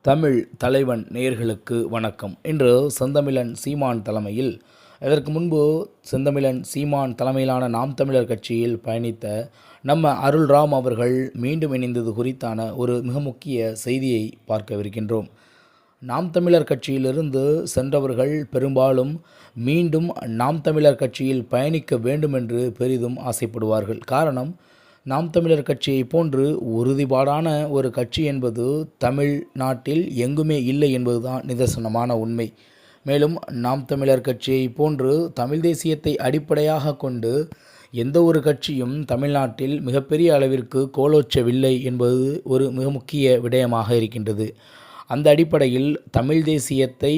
தமிழ் தலைவன் நேயர்களுக்கு வணக்கம். இன்று செந்தமிழன் சீமான் தலைமையில், இதற்கு முன்பு செந்தமிழன் சீமான் தலைமையிலான நாம் தமிழர் கட்சியில் பயணித்த நம்ம அருள்ராம் அவர்கள் மீண்டும் இணைந்தது குறித்தான ஒரு மிக முக்கிய செய்தியை பார்க்கவிருக்கின்றோம். நாம் தமிழர் கட்சியிலிருந்து சென்றவர்கள் பெரும்பாலும் மீண்டும் நாம் தமிழர் கட்சியில் பயணிக்க வேண்டும் என்று பெரிதும் ஆசைப்படுவார்கள். காரணம், நாம் தமிழர் கட்சியை போன்று உறுதிப்பாடான ஒரு கட்சி என்பது தமிழ்நாட்டில் எங்குமே இல்லை என்பதுதான் நிதர்சனமான உண்மை. மேலும் நாம் தமிழர் கட்சியை போன்று தமிழ் தேசியத்தை அடிப்படையாக கொண்டு எந்த ஒரு கட்சியும் தமிழ்நாட்டில் மிகப்பெரிய அளவிற்கு கோலோச்சவில்லை என்பது ஒரு மிக முக்கிய விடயமாக இருக்கின்றது. அந்த அடிப்படையில் தமிழ் தேசியத்தை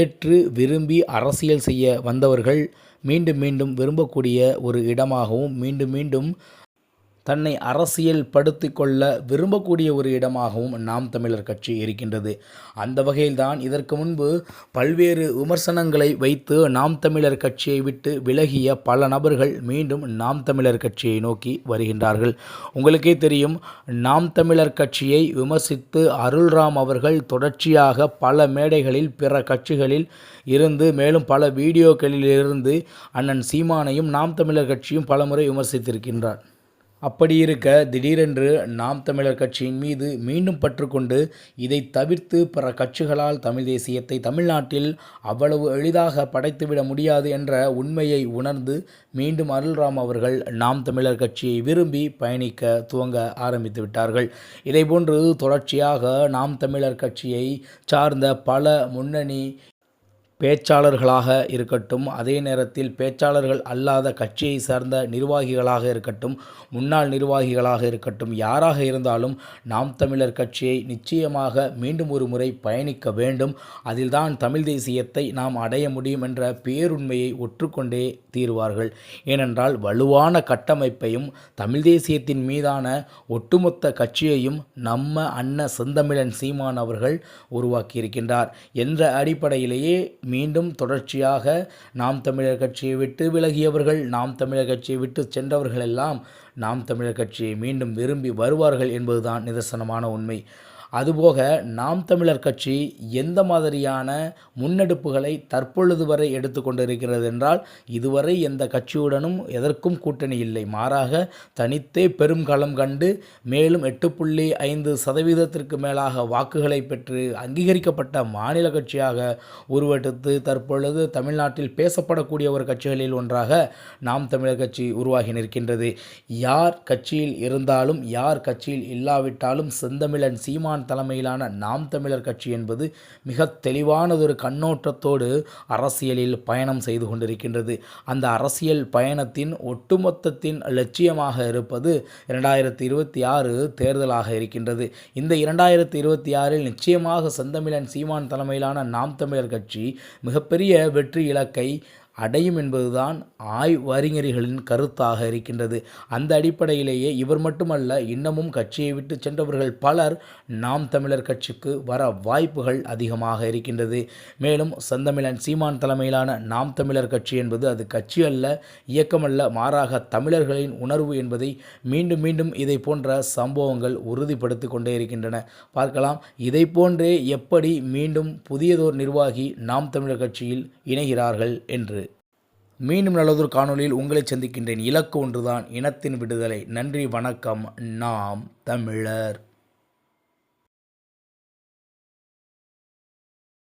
ஏற்று விரும்பி அரசியல் செய்ய வந்தவர்கள் மீண்டும் மீண்டும் விரும்பக்கூடிய ஒரு இடமாகவும், மீண்டும் மீண்டும் தன்னை அரசியல் படுத்தி கொள்ள விரும்பக்கூடிய ஒரு இடமாகவும் நாம் தமிழர் கட்சி இருக்கின்றது. அந்த வகையில்தான் இதற்கு முன்பு பல்வேறு விமர்சனங்களை வைத்து நாம் தமிழர் கட்சியை விட்டு விலகிய பல நபர்கள் மீண்டும் நாம் தமிழர் கட்சியை நோக்கி வருகின்றார்கள். உங்களுக்கே தெரியும், நாம் தமிழர் கட்சியை விமர்சித்து அருள்ராம் அவர்கள் தொடர்ச்சியாக பல மேடைகளில் பிற கட்சிகளில் இருந்து, மேலும் பல வீடியோக்களிலிருந்து அண்ணன் சீமானையும் நாம் தமிழர் கட்சியும் பலமுறை விமர்சித்திருக்கின்றார். அப்படி இருக்க திடீரென்று நாம் தமிழர் கட்சியின் மீது மீண்டும் பற்றுக்கொண்டு, இதை தவிர்த்து பிற கட்சிகளால் தமிழ் தேசியத்தை தமிழ்நாட்டில் அவ்வளவு எளிதாக படைத்துவிட முடியாது என்ற உண்மையை உணர்ந்து மீண்டும் அருள்ராம் அவர்கள் நாம் தமிழர் கட்சியை விரும்பி பயணிக்க துவங்க ஆரம்பித்து விட்டார்கள். இதைபோன்று தொடர்ச்சியாக நாம் தமிழர் கட்சியை சார்ந்த பல முன்னணி பேச்சாளர்களாக இருக்கட்டும், அதே நேரத்தில் பேச்சாளர்கள் அல்லாத கட்சியை சார்ந்த நிர்வாகிகளாக இருக்கட்டும், முன்னாள் நிர்வாகிகளாக இருக்கட்டும், யாராக இருந்தாலும் நாம் தமிழர் கட்சியை நிச்சயமாக மீண்டும் ஒரு முறை பயணிக்க வேண்டும், அதில்தான் தமிழ் தேசியத்தை நாம் அடைய முடியும் என்ற பேருண்மையை ஒற்றுக்கொண்டே தீருவார்கள். ஏனென்றால் வலுவான கட்டமைப்பையும் தமிழ் தேசியத்தின் மீதான ஒட்டுமொத்த கட்சியையும் நம்ம அண்ணன் செந்தமிழன் சீமான் அவர்கள் உருவாக்கியிருக்கின்றார் என்ற அடிப்படையிலேயே மீண்டும் தொடர்ச்சியாக நாம் தமிழர் கட்சியை விட்டு விலகியவர்கள், நாம் தமிழர் கட்சியை விட்டு சென்றவர்கள் எல்லாம் நாம் தமிழர் கட்சியை மீண்டும் விரும்பி வருவார்கள் என்பதுதான் நிதர்சனமான உண்மை. அதுபோக நாம் தமிழர் கட்சி எந்த மாதிரியான முன்னெடுப்புகளை தற்பொழுது வரை எடுத்து கொண்டிருக்கிறது என்றால், இதுவரை எந்த கட்சியுடனும் எதற்கும் கூட்டணி இல்லை. மாறாக தனித்தே பெரும் களம் கண்டு மேலும் 8.5% மேலாக வாக்குகளை பெற்று அங்கீகரிக்கப்பட்ட மாநில கட்சியாக உருவெடுத்து தற்பொழுது தமிழ்நாட்டில் பேசப்படக்கூடிய ஒரு கட்சிகளில் ஒன்றாக நாம் தமிழர் கட்சி உருவாகி நிற்கின்றது. யார் கட்சியில் இருந்தாலும் யார் கட்சியில் இல்லாவிட்டாலும் செந்தமிழன் சீமான் தலைமையிலான நாம் தமிழர் கட்சி என்பது மிக தெளிவானதொரு கண்ணோட்டத்தோடு அரசியலில் பயணம் செய்து கொண்டிருக்கின்றது. அந்த அரசியல் பயணத்தின் ஒட்டுமொத்தத்தின் லட்சியமாக இருப்பது 2026 தேர்தலாக இருக்கின்றது. இந்த 2026இல் நிச்சயமாக செந்தமிழன் சீமான் தலைமையிலான நாம் தமிழர் கட்சி மிகப்பெரிய வெற்றி இலக்கை அடையும் என்பதுதான் ஆய்வறிஞர்களின் கருத்தாக இருக்கின்றது. அந்த அடிப்படையிலேயே இவர் மட்டுமல்ல, இன்னமும் கட்சியை விட்டு சென்றவர்கள் பலர் நாம் தமிழர் கட்சிக்கு வர வாய்ப்புகள் அதிகமாக இருக்கின்றது. மேலும் செந்தமிழன் சீமான் தலைமையிலான நாம் தமிழர் கட்சி என்பது அது கட்சி அல்ல, இயக்கமல்ல, மாறாக தமிழர்களின் உணர்வு என்பதை மீண்டும் மீண்டும் இதை போன்ற சம்பவங்கள் உறுதிப்படுத்தி கொண்டே இருக்கின்றன. பார்க்கலாம், இதை போன்றே எப்படி மீண்டும் புதியதோர் நிர்வாகி நாம் தமிழர் கட்சியில் இணைகிறார்கள் என்று. மீண்டும் நல்லதொரு காணொளியில் உங்களை சந்திக்கின்றேன். இலக்கு ஒன்றுதான், இனத்தின் விடுதலை. நன்றி, வணக்கம். நாம் தமிழர்.